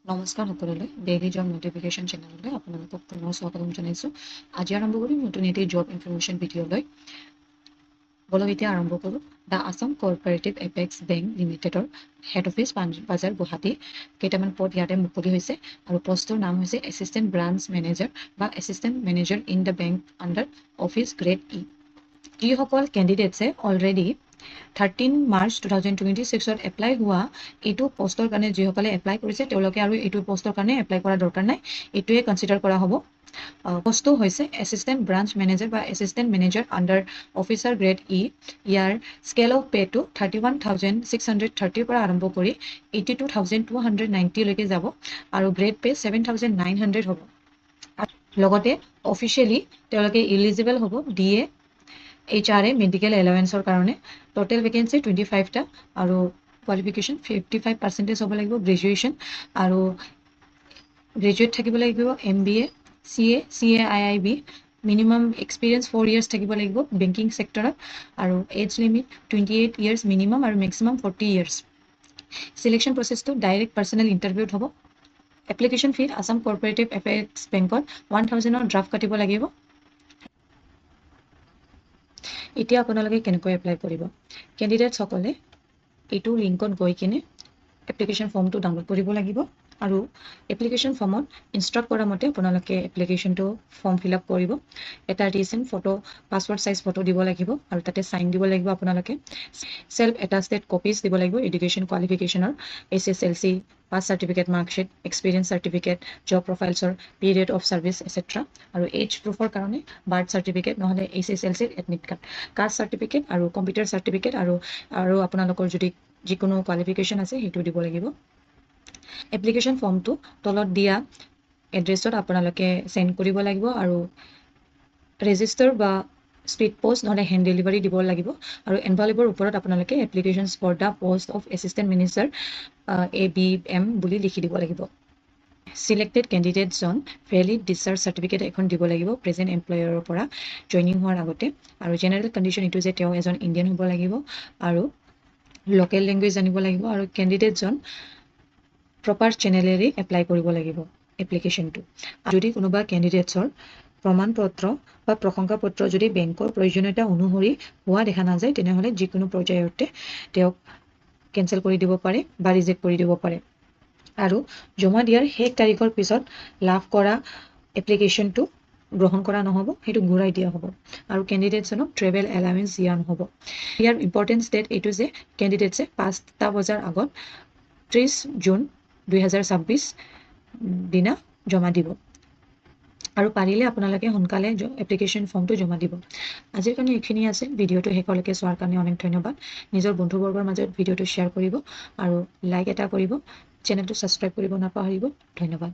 নমস্কাৰ সকলোলৈ daily job notification চেনেললৈ আপোনালোকক পুনৰ স্বাগতম জনাইছোঁ। আজি আৰম্ভ কৰিম নতুন এটি জব ইনফৰমেশ্যন ভিডিঅ'লৈ। বলক এতিয়া আৰম্ভ কৰোঁ। The Assam cooperative apex bank লিমিটেডৰ হেড অফিচ পাণবাজাৰ গুৱাহাটী কেইটামান পদ ইয়াতে মুকলি হৈছে আৰু পষ্টৰ নাম হৈছে এছিষ্টেণ্ট ব্ৰাঞ্চ মেনেজাৰ বা assistant manager in the bank under office grade E. যিসকল কেণ্ডিডেটছে অলৰেডি 13 মাৰ্চ 2026 এপ্লাই হোৱা এইটো পষ্টৰ কাৰণে যিসকলে এপ্লাই কৰিছে তেওঁলোকে আৰু এইটো পষ্টৰ কাৰণে এপ্লাই কৰা দৰকাৰ নাই, এইটোৱে কনচিডাৰ কৰা হ'ব। পষ্টটো হৈছে এছিষ্টেণ্ট ব্ৰাঞ্চ মেনেজাৰ বা assistant manager under officer grade E. Year scale of পে'টো 31,630 পৰা আৰম্ভ কৰি 82,290লৈকে যাব আৰু গ্ৰেড পে' 7,900 হ'ব। লগতে অফিচিয়েলি তেওঁলোকে ইলিজিবল হ'ব DA HR মেডিকেল এলাৱেঞ্চৰ কাৰণে। টোটেল ভেকেঞ্চি 25টা আৰু কোৱালিফিকেশ্যন 55% হ'ব লাগিব গ্ৰেজুৱেশ্যন আৰু গ্ৰেজুৱেট থাকিব লাগিব MBA CA CAIIB minimum experience 4 years থাকিব লাগিব বেংকিং ছেক্টৰত আৰু এজ লিমিট 28 years মিনিমাম আৰু মেক্সিমাম 40 years। চিলেকশ্যন প্ৰচেছটো ডাইৰেক্ট পাৰ্চনেল ইণ্টাৰভিউত হ'ব। এপ্লিকেশ্যন ফি আছাম কোঅপাৰেটিভ এপেক্স বেংকত 1,000ৰ ড্ৰাফ্ট কাটিব লাগিব। এতিয়া আপোনালোকে কেনেকৈ এপ্লাই কৰিব? কেণ্ডিডেটসকলে এইটো লিংকত গৈ কিনে এপ্লিকেশ্যন ফৰ্মটো ডাউনলোড কৰিব লাগিব আৰু এপ্লিকেশ্যন ফৰ্মত ইনষ্ট্ৰাক্ট কৰা মতে আপোনালোকে এপ্লিকেশ্যনটো ফৰ্ম ফিল আপ কৰিব। এটা recent photo passport size photo দিব লাগিব আৰু তাতে চাইন দিব লাগিব। আপোনালোকে চেল্ফ এটাষ্টেড কপিজ দিব লাগিব এডুকেশ্যন কোৱালিফিকেশ্যনৰ SSLC pass certificate marksheet experience certificate job প্ৰফাইলছৰ পিৰিয়ড অফ ছাৰ্ভিচ এটচেট্ৰা আৰু এজ প্ৰুফৰ কাৰণে বাৰ্থ চাৰ্টিফিকেট নহ'লে SSLC admit card caste certificate আৰু কম্পিউটাৰ চাৰ্টিফিকেট আৰু আপোনালোকৰ যদি যিকোনো কোৱালিফিকেশ্যন আছে সেইটো দিব লাগিব। এপ্লিকেশ্যন ফৰ্মটো তলত দিয়া এড্ৰেছত আপোনালোকে চেণ্ড কৰিব লাগিব আৰু ৰেজিষ্টাৰ বা স্পীড পোষ্ট নহ'লে হেণ্ড ডেলিভাৰী দিব লাগিব আৰু এনভেলপৰ ওপৰত আপোনালোকে applications for the post of assistant manager ABM বুলি লিখি দিব লাগিব। চিলেক্টেড কেণ্ডিডেটজন ভেলিড ডিছচাৰ্জ চাৰ্টিফিকেট এখন দিব লাগিব প্ৰেজেণ্ট এমপ্লয়াৰৰ পৰা জইনিং হোৱাৰ আগতে আৰু জেনেৰেল কণ্ডিশ্যন এইটো যে তেওঁ এজন ইণ্ডিয়ান হ'ব লাগিব আৰু লোকেল লেংগুৱেজ জানিব লাগিব আৰু কেণ্ডিডেটজন প্ৰপাৰ চেনেলেৰে এপ্লাই কৰিব লাগিব এপ্লিকেশ্যনটো। যদি কোনোবা কেণ্ডিডেটছৰ প্ৰমাণ পত্ৰ বা প্ৰশংসা পত্ৰ যদি বেংকৰ প্ৰয়োজনীয়তা অনুসৰি হোৱা দেখা নাযায় তেনেহ'লে যিকোনো পৰ্যায়তে তেওঁক কেঞ্চেল কৰি দিব পাৰে বা ৰিজেক্ট কৰি দিব পাৰে আৰু জমা দিয়াৰ শেষ তাৰিখৰ পিছত লাভ কৰা এপ্লিকেশ্যনটো গ্ৰহণ কৰা নহ'ব, সেইটো ঘূৰাই দিয়া হ'ব আৰু কেণ্ডিডেটজনক ট্ৰেভেল এলাৱেঞ্চ দিয়া নহ'ব। ইয়াৰ ইম্পৰ্টেঞ্চ ডেট এইটো যে কেণ্ডিডেটছে 5টা বজাৰ আগত 30 জুন 2026 দিনা জমা দিব আৰু পাৰিলে আপোনালোকে সোনকালে এপ্লিকেশ্যন ফৰ্মটো জমা দিব। আজিৰ কাৰণে এইখিনি আছে। ভিডিঅ'টো শেষলৈকে চোৱাৰ কাৰণে অনেক ধন্যবাদ। নিজৰ বন্ধুবৰ্গৰ মাজত ভিডিঅ'টো শ্বেয়াৰ কৰিব আৰু লাইক এটা কৰিব। চেনেলটো ছাবস্ক্ৰাইব কৰিব নাপাহৰিব। ধন্যবাদ।